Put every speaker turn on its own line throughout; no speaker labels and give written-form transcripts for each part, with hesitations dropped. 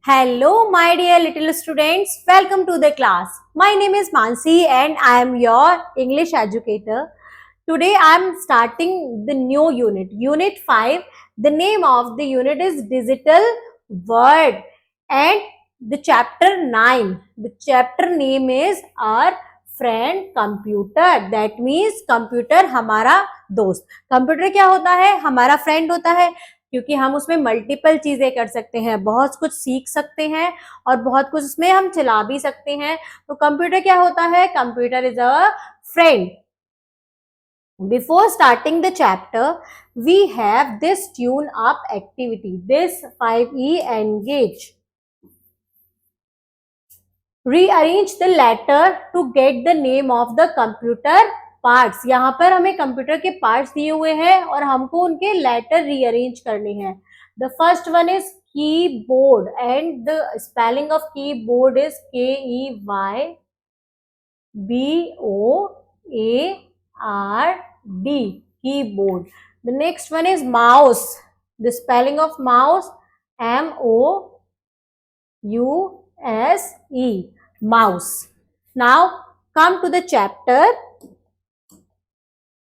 Hello, my dear little students. Welcome to the class. My name is Mansi and I am your English educator. Today I am starting the new unit, Unit 5. The name of the unit is Digital Word and the chapter 9. The chapter name is Our Friend Computer. That means computer हमारा दोस्त. Computer क्या होता है? हमारा friend होता है, क्योंकि हम उसमें मल्टीपल चीजें कर सकते हैं, बहुत कुछ सीख सकते हैं और बहुत कुछ उसमें हम चला भी सकते हैं. तो कंप्यूटर क्या होता है? Computer is a friend. Before starting the chapter, we have this tune up activity, this 5E engage. Rearrange the letter to get the name of the computer parts. यहाँ पर हमें कंप्यूटर के पार्ट्स दिए हुए हैं और हमको उनके लेटर रीअरेंज करने हैं. The first one is keyboard and the spelling of keyboard is K-E-Y-B-O-A-R-D, keyboard. The next one is mouse. The spelling of mouse M-O-U-S-E, mouse. Now come to the chapter.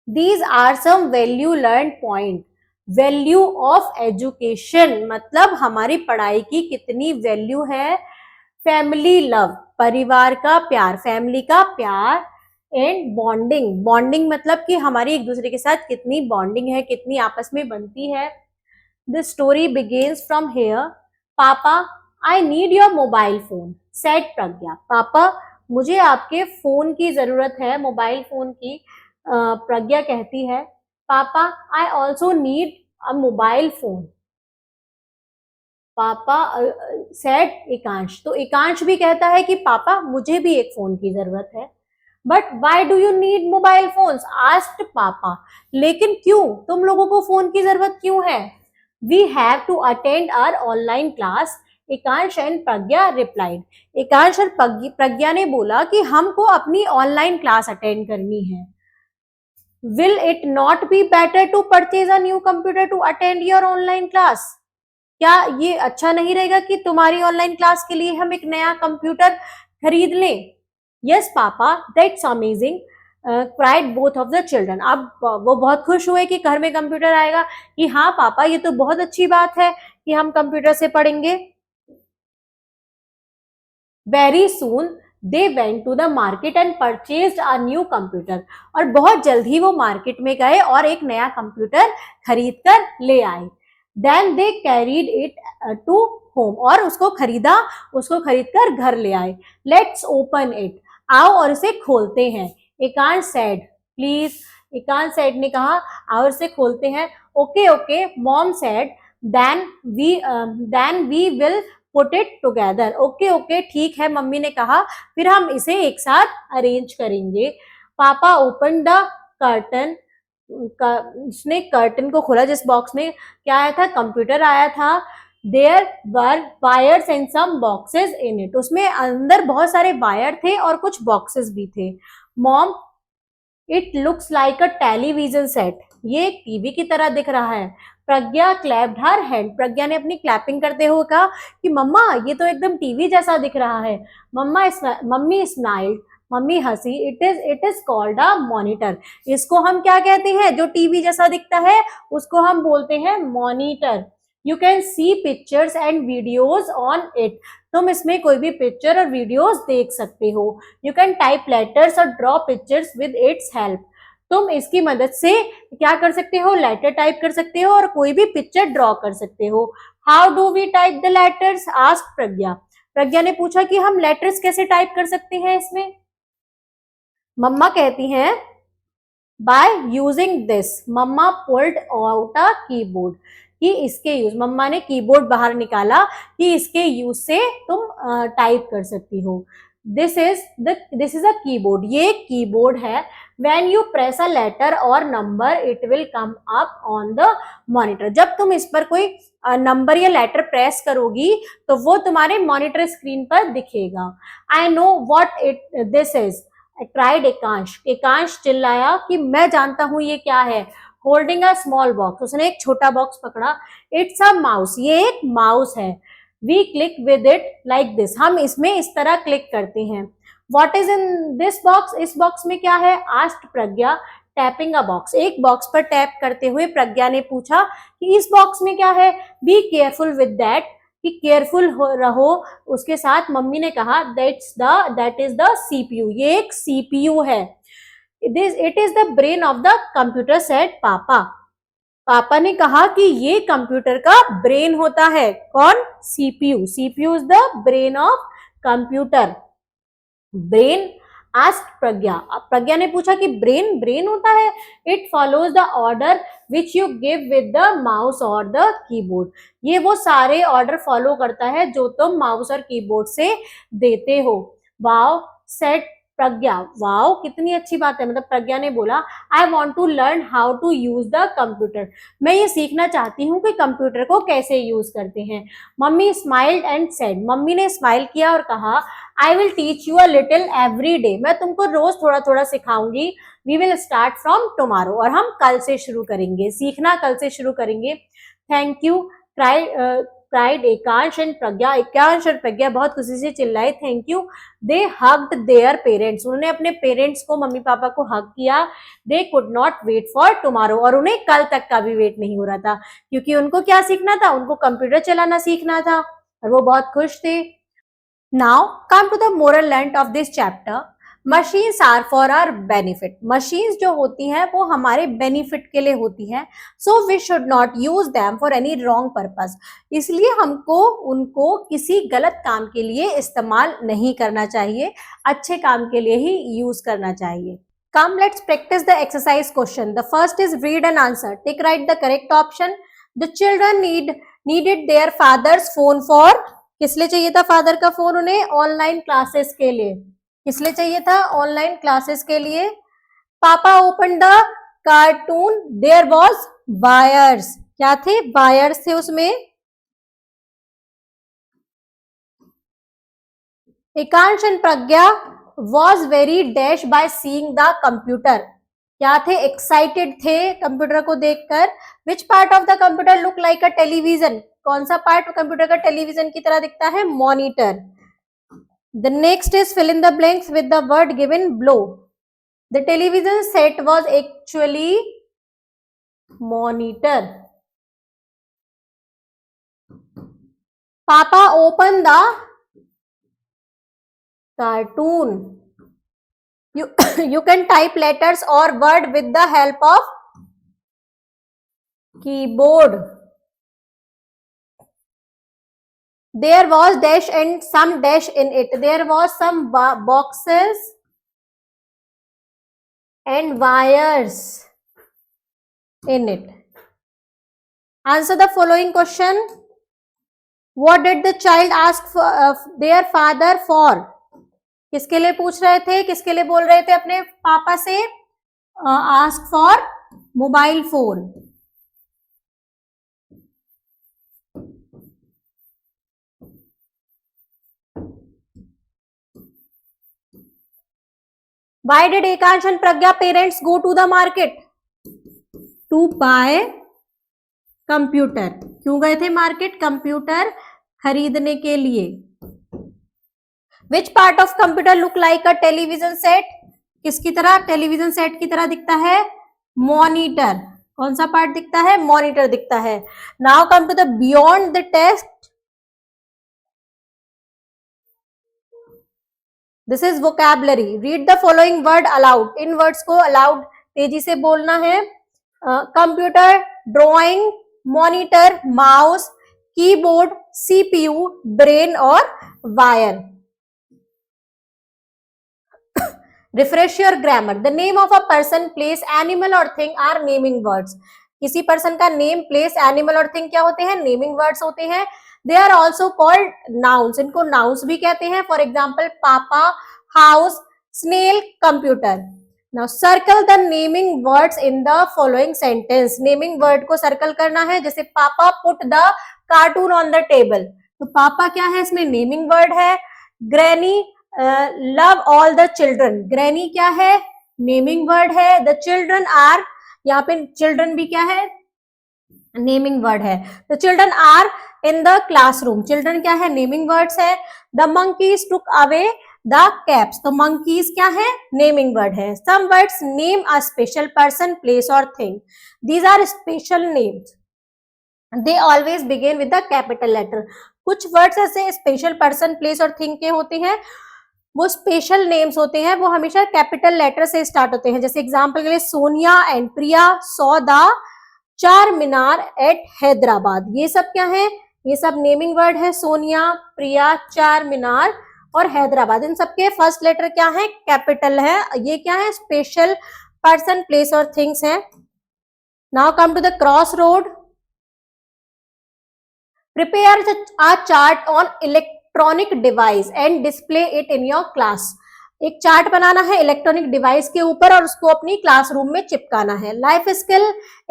These are some value learned point. Value of education मतलब हमारी पढ़ाई की कितनी value है. Family love, परिवार का प्यार, family का प्यार. एंड बॉन्डिंग, बॉन्डिंग मतलब कि हमारी एक दूसरे के साथ कितनी बॉन्डिंग है, कितनी आपस में बनती है. The story begins from here. Papa I need your mobile phone said Pragya. पापा मुझे आपके फोन की जरूरत है, मोबाइल फोन की. प्रज्ञा कहती है पापा I also need a mobile phone. पापा सेड एकांश. तो एकांश भी कहता है कि पापा मुझे भी एक फोन की जरूरत है. But why do you need mobile phones asked पापा. लेकिन क्यों, तुम लोगों को फोन की जरूरत क्यों है? We have to attend our online class, Ekansh and Pragya replied. Ekansh और प्रज्ञा ने बोला कि हमको अपनी ऑनलाइन क्लास अटेंड करनी है. Will it not be better to purchase a new computer to attend your online class? क्या ये अच्छा नहीं रहेगा कि तुम्हारी ऑनलाइन क्लास के लिए हम एक नया कंप्यूटर खरीद लें? Yes पापा, that's amazing, cried both of the children. अब वो बहुत खुश हुए कि घर में कंप्यूटर आएगा. कि हाँ पापा ये तो बहुत अच्छी बात है कि हम कंप्यूटर से पढ़ेंगे. Very soon they went to the market and purchased a new computer. और बहुत जल्द ही वो मार्केट में गए और एक नया कंप्यूटर खरीद कर ले आए. Then they carried it to home. और उसको खरीद कर घर ले आए. Let's open it. आओ और इसे खोलते हैं. एकांश said, please. एकांश said ने कहा आओ इसे खोलते हैं. Okay, okay, mom said, then we will put it together. Okay okay ठीक है मम्मी ने कहा, फिर हम इसे एक साथ अरेंज करेंगे. पापा ओपन द कर्टन. उसने कर्टन को खोला जिस बॉक्स में क्या आया था, कंप्यूटर आया था. There were wires and some boxes in it. उसमें अंदर बहुत सारे वायर थे और कुछ बॉक्सेस भी थे. Mom it looks like a television set. ये एक टीवी की तरह दिख रहा है. प्रज्ञा क्लैप्ड हर हैंड. प्रज्ञा ने अपनी क्लैपिंग करते हुए कहा कि मम्मा ये तो एकदम टीवी जैसा दिख रहा है. Mummy smiled. मम्मी हंसी. It is called a monitor. इसको हम क्या कहते हैं, जो टीवी जैसा दिखता है उसको हम बोलते हैं monitor. You can see pictures and videos on it. तुम इसमें कोई भी पिक्चर और वीडियोज देख सकते हो. यू कैन टाइप लेटर्स और draw pictures with its help. तुम इसकी मदद से क्या कर सकते हो, लेटर टाइप कर सकते हो और कोई भी पिक्चर ड्रॉ कर सकते हो. How do we type the letters asked Pragya. Pragya ने पूछा कि हम लेटर्स कैसे टाइप कर सकते हैं इसमें. मम्मा कहती हैं बाय यूजिंग दिस. मम्मा पुल्ड आउट अ कीबोर्ड. कि इसके यूज, मम्मा ने कीबोर्ड बाहर निकाला कि इसके यूज से तुम टाइप कर सकती हो. This is a keyboard. ये कीबोर्ड है. When you press a letter or number, it will come up on the monitor. जब तुम इस पर कोई नंबर या लेटर प्रेस करोगी तो वो तुम्हारे मॉनिटर स्क्रीन पर दिखेगा. I know what this is, cried एकांश. एकांश चिल्लाया कि मैं जानता हूं ये क्या है. Holding a small box. उसने एक छोटा बॉक्स पकड़ा. It's a mouse. ये एक माउस है. We click with it like this, हम इसमें इस तरह क्लिक करते हैं. What is in this box, इस बॉक्स में क्या है? Asked Pragya tapping a box, एक बॉक्स पर टैप करते हुए प्रज्ञा ने पूछा कि इस बॉक्स में क्या है? बी केयरफुल विद दैट, कि केयरफुल रहो उसके साथ. मम्मी ने कहा दैट इज द सीपीयू, ये एक सीपीयू है. It is the brain of the computer, said पापा. पापा ने कहा कि ये कंप्यूटर का ब्रेन होता है. कौन? CPU. CPU is the brain of computer. Brain asked Pragya, Pragya ने पूछा कि ब्रेन होता है. It follows the order which you give with the mouse और द कीबोर्ड, ये वो सारे ऑर्डर फॉलो करता है जो तुम माउस और कीबोर्ड से देते हो. वाओ सेड प्रज्ञा, वाओ कितनी अच्छी बात है. मतलब प्रज्ञा ने बोला I want to learn how to use the computer, मैं ये सीखना चाहती हूँ कि कंप्यूटर को कैसे यूज करते हैं. Mummy smiled and said, mummy ने स्माइल किया और कहा I will teach you a little every day, मैं तुमको रोज थोड़ा थोड़ा सिखाऊंगी. We will start from tomorrow, और हम कल से शुरू करेंगे, सीखना कल से शुरू करेंगे. Thank you cried Ekansh and Pragya, Ekansh और प्रज्ञा बहुत खुशी से चिल्लाए thank you. They hugged their parents, उन्होंने अपने पेरेंट्स को, मम्मी पापा को हग किया. They could not wait for tomorrow, और उन्हें कल तक का भी वेट नहीं हो रहा था, क्योंकि उनको क्या सीखना था? उनको कंप्यूटर चलाना सीखना था, और वो बहुत खुश थे. Now come to the moral end of this chapter. Machines are for our benefit. Machines जो होती हैं वो हमारे benefit के लिए होती हैं. So we should not use them for any wrong purpose. इसलिए हमको उनको किसी गलत काम के लिए इस्तेमाल नहीं करना चाहिए, अच्छे काम के लिए ही यूज करना चाहिए. Come, let's practice the exercise question. The first is read and answer. Take right the correct option. The children needed their father's phone for, किस लिए चाहिए था फादर का फोन उन्हें? ऑनलाइन क्लासेस के लिए. किस लिए चाहिए था? ऑनलाइन क्लासेस के लिए. Papa open the carton, there was wires, क्या थे? वायर्स थे उसमें. Ekansh and Pragya was very dash by seeing the computer, क्या थे? एक्साइटेड थे कंप्यूटर को देखकर. Which part of the computer look like a television, कौन सा पार्ट कंप्यूटर का टेलीविजन की तरह दिखता है? Monitor. The next is fill in the blanks with the word given below. The television set was actually monitor. Papa open the cartoon. You can type letters or word with the help of keyboard. There was dash and some dash in it. There was some boxes and wires in it. Answer the following question. What did the child ask for, their father for? किसके लिए पूछ रहे थे? किसके लिए बोल रहे थे अपने पापा से? Ask for mobile phone. Why did Ekansh and Pragya parents go to the market? To buy computer. क्यों गए थे मार्केट? कंप्यूटर खरीदने के लिए. Which part of computer look like a television set? किसकी तरह? टेलीविजन सेट की तरह दिखता है? मॉनिटर. कौन सा पार्ट दिखता है? मॉनिटर दिखता है. Now come to the beyond the text. This is vocabulary. Read the following word aloud. In words को aloud तेजी से बोलना है. Computer, drawing, monitor, mouse, keyboard, CPU, brain और wire. Refresh your grammar. The name of a person, place, animal और thing are naming words. किसी person का name, place, animal और थिंग क्या होते हैं? नेमिंग वर्ड्स होते हैं. They are also called nouns. इनको नाउन्स भी कहते हैं. For example papa, house, snail, computer. Now circle the naming words in the following sentence. Naming word को सर्कल करना है. जैसे papa put the cartoon on the table, तो papa क्या है? इसमें नेमिंग वर्ड है. Granny love all the children, granny क्या है? नेमिंग वर्ड है. द चिल्ड्रन आर, यहाँ पे चिल्ड्रन भी क्या है? नेमिंग वर्ड है. The children are in the classroom. Children क्या है? Naming words है. The monkeys took away the caps. तो monkeys क्या है? Naming word है. Some words name a special person, place or thing. These are special names. They always begin with the capital letter. कुछ words ऐसे special person, place और thing के होते हैं, वो स्पेशल नेम्स होते हैं, वो हमेशा कैपिटल लेटर से स्टार्ट होते हैं. जैसे एग्जांपल के लिए Sonia and Priya saw the चार मीनार एट हैदराबाद. ये सब क्या है? ये सब नेमिंग वर्ड है. सोनिया, प्रिया, चार मीनार और हैदराबाद, इन सबके फर्स्ट लेटर क्या है? कैपिटल है. ये क्या है? स्पेशल पर्सन, प्लेस और थिंग्स है. Now come to the cross road. Prepare a chart on electronic device and display it in your class. एक चार्ट बनाना है इलेक्ट्रॉनिक डिवाइस के ऊपर और उसको अपनी क्लासरूम में चिपकाना है. Life skill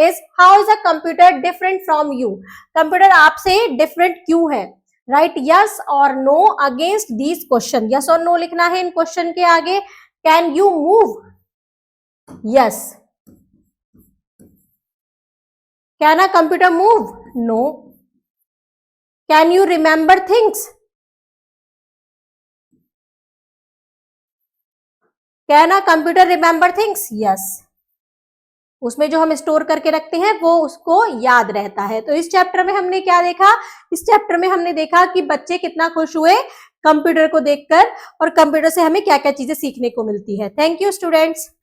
is how is a computer different from you. Computer आपसे डिफरेंट क्यों है? राइट यस और no against these question. Yes और नो लिखना है इन क्वेश्चन के आगे. Can you move? Yes. Can a computer move? No. Can you remember things? Can a computer remember things? Yes. उसमें जो हम स्टोर करके रखते हैं वो उसको याद रहता है. तो इस चैप्टर में हमने क्या देखा? इस चैप्टर में हमने देखा कि बच्चे कितना खुश हुए कंप्यूटर को देखकर और कंप्यूटर से हमें क्या क्या चीजें सीखने को मिलती है. Thank you students.